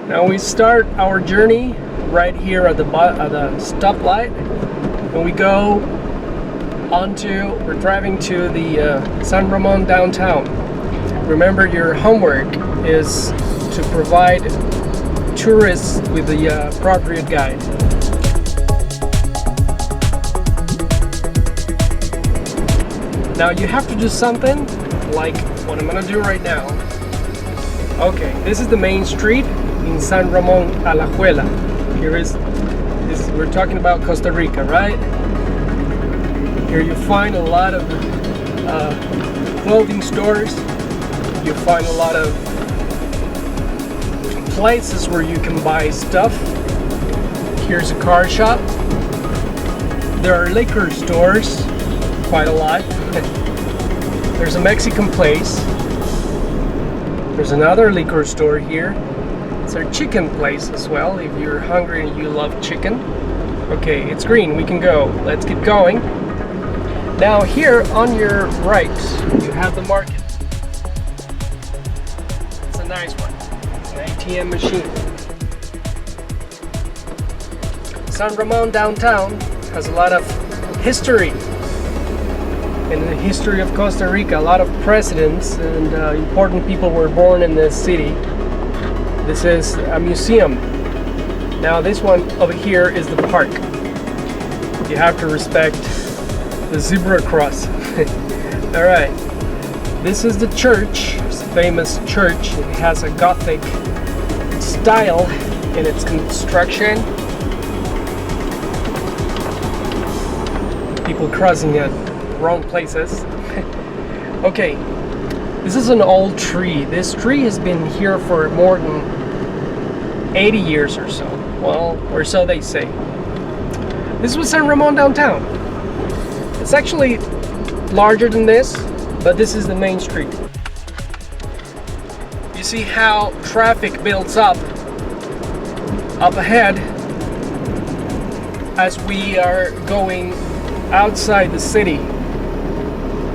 Now we start our journey right here at the stoplight, and we go we're driving to the San Ramon downtown. Remember, your homework is to provide tourists with the appropriate guide. Now you have to do something like what I'm gonna do right now. Okay, this is the main street in San Ramon Alajuela. We're talking about Costa Rica, right? Here you find a lot of clothing stores. You find a lot of places where you can buy stuff. Here's a car shop. There are liquor stores, quite a lot. There's a Mexican place. There's another liquor store here. It's a chicken place as well, if you're hungry and you love chicken. Okay, it's green, we can go. Let's keep going. Now here on your right, you have the market. It's a nice one. It's an ATM machine. San Ramon downtown has a lot of history. In the history of Costa Rica, a lot of presidents and important people were born in this city. This is a museum. Now this one over here is the park. You have to respect the zebra cross. Alright, this is the church. It's a famous church. It has a Gothic style in its construction. People crossing at wrong places. Okay, this is an old tree. This tree has been here for more than 80 years or so. Well, or so they say. This was San Ramon downtown. It's actually larger than this, but this is the main street. You see how traffic builds up ahead as we are going outside the city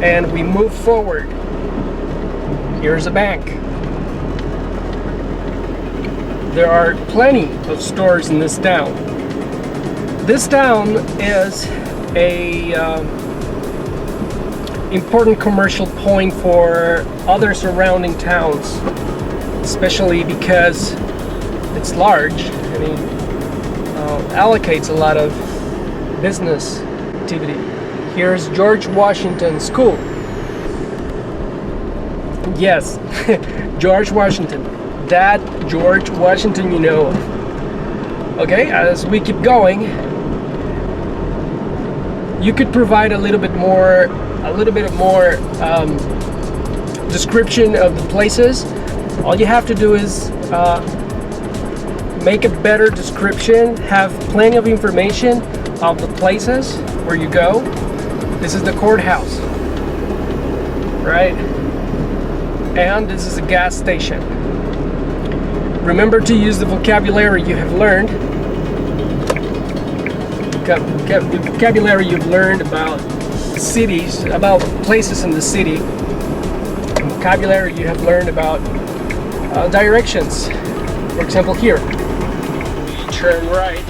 and we move forward. Here's a bank. There are plenty of stores in this town. This town is a important commercial point for other surrounding towns, especially because it's large and it allocates a lot of business activity. Here's George Washington School. Yes, George Washington. That George Washington you know of. Okay, as we keep going, you could provide a little bit more description of the places. All you have to do is make a better description, have plenty of information of the places where you go. This is the courthouse, right? And this is a gas station. Remember to use the vocabulary you have learned. The vocabulary you've learned about cities, about places in the city. The vocabulary you have learned about directions. For example, here, we turn right.